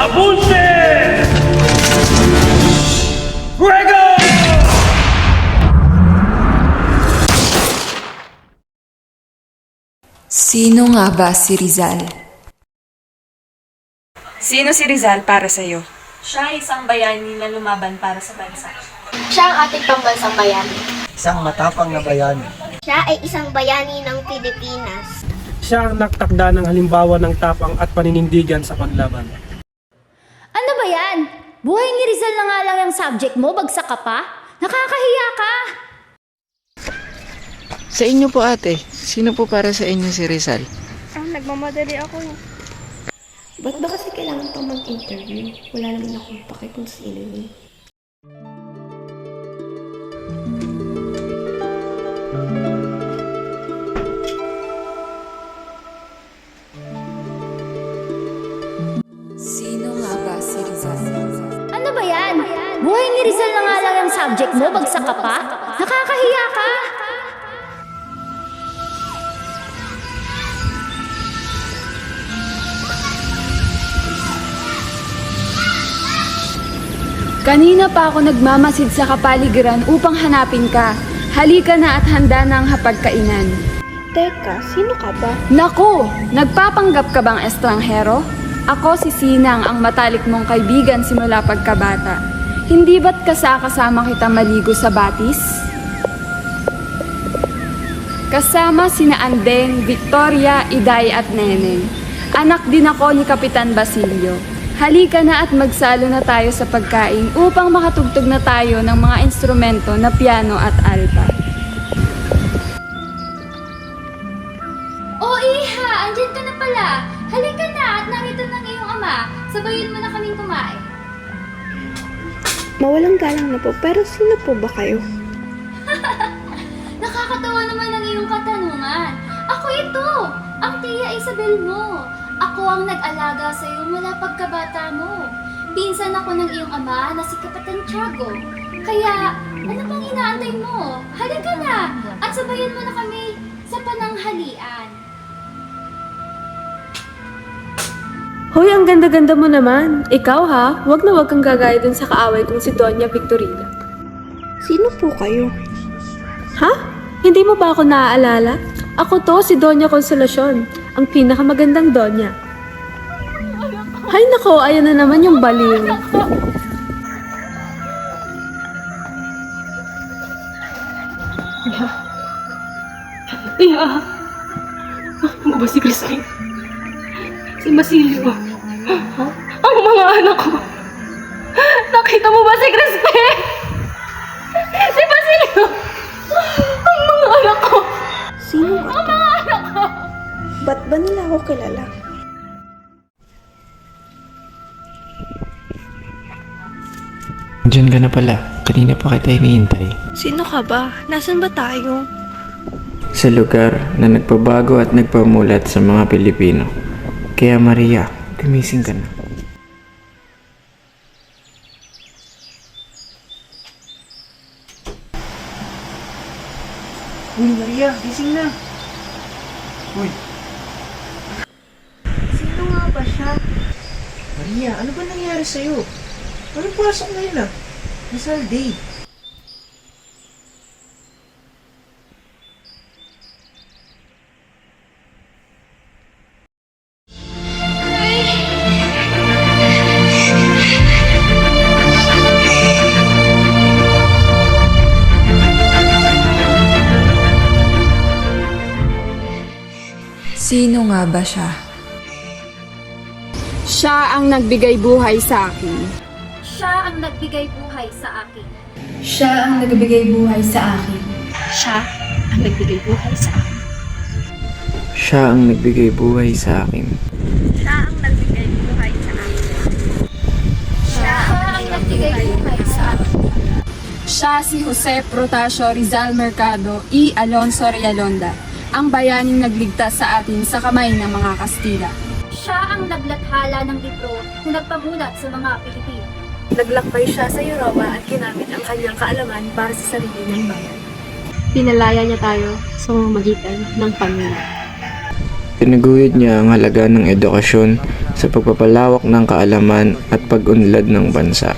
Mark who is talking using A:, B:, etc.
A: Abunde! Fuego!
B: Sino nga ba si Rizal?
C: Sino si Rizal para sa'yo?
D: Siya ay isang bayani na lumaban para sa bansa.
E: Siya ang ating pambansang bayani.
F: Isang matapang na bayani.
E: Siya ay isang bayani ng Pilipinas.
G: Siya ang nagtakda ng halimbawa ng tapang at paninindigan sa paglaban.
H: Ano ba yan? Buhay ni Rizal na nga lang yung subject mo, bagsak ka pa? Nakakahiya ka!
I: Sa inyo po ate, sino po para sa inyo si Rizal?
E: Nagmamadali ako.
J: Ba't ba kasi kailangan pang mag-interview? Wala naman akong pake kung sino yun.
B: Sino nga ba si Rizal?
H: Ano ba yan? Buhay ni Rizal na nga lang yung subject mo, bagsak ka pa? Nakakahiya ka!
C: Kanina pa ako nagmamasid sa kapaligiran upang hanapin ka. Halika na at handa na ang hapagkainan.
J: Teka, sino ka ba?
C: Naku! Nagpapanggap ka bang estranghero? Ako si Sinang, ang matalik mong kaibigan simula pagkabata. Hindi ba't kasama kita maligo sa batis? Kasama sina Andeng, Victoria, Iday at Neneng. Anak din ako ni Kapitan Basilio. Halika na at magsalo na tayo sa pagkain upang makatugtog na tayo ng mga instrumento na piano at alpa.
H: Oh, Iha! Andyan ka na pala! Halika na at narito ng iyong ama. Sabayin mo na kaming kumain.
J: Mawalang galang na po, pero sino po ba kayo?
H: Nakakatawa naman ang iyong katanungan. Ako ito! Ang Tia Isabel mo. Ako ang nag-alaga sa iyo mula pagkabata mo. Pinsan ako ng iyong ama na si Kapitan Tiago. Kaya, ano pang inaantay mo? Halika na! At sabayan mo na kami sa pananghalian.
J: Hoy, ang ganda-ganda mo naman. Ikaw ha, wag na wag kang gagaya dun sa kaaway kong si Doña Victorina. Sino po kayo? Ha? Hindi mo ba ako naaalala? Ako to, si Doña Consolacion, ang pinakamagandang Doña. Hay nako, ayan na naman yung baliw.
D: Iya! Ano ba si Christine? Si Basilio? Ang mga anak ko! Nakita mo ba si Crispin? Si Basilio! Ang mga anak ko!
J: Sino ba?
D: Ang mga anak ko!
J: Ba't ba nila ako kilala?
I: Diyan ka na pala. Kanina pa kita hinihintay.
J: Sino ka ba? Nasaan ba tayo?
I: Sa lugar na nagpabago at nagpamulat sa mga Pilipino. Kaya Maria, gumising ka na.
F: Uy, Maria, gising na. Uy.
J: Sino nga ba siya?
F: Maria, ano ba nangyari sa'yo? Anong pasok ngayon ah? Rizal Day.
B: Sino nga ba siya?
C: Siya ang nagbigay buhay sa akin.
H: Siya ang nagbigay buhay sa akin.
B: Siya ang nagbigay buhay sa akin.
D: Siya ang nagbigay buhay sa akin.
I: Siya ang nagbigay buhay sa akin.
E: Siya ang nagbigay buhay sa akin.
H: Siya ang nagbigay buhay sa akin.
C: Siya si Jose Protasio Rizal Mercado y Alonso Realonda, ang bayaning nagligtas sa atin sa kamay ng mga Kastila.
H: Siya ang naglathala ng libro na nagpamulat sa mga Pilipino.
J: Naglakbay siya sa Europa at ginamit ang kanyang kaalaman para sa sarili ng bayan.
D: Pinalaya niya tayo sa magitan ng Panginoon.
I: Tinaguyod niya ang halaga ng edukasyon sa pagpapalawak ng kaalaman at pag-unlad ng bansa.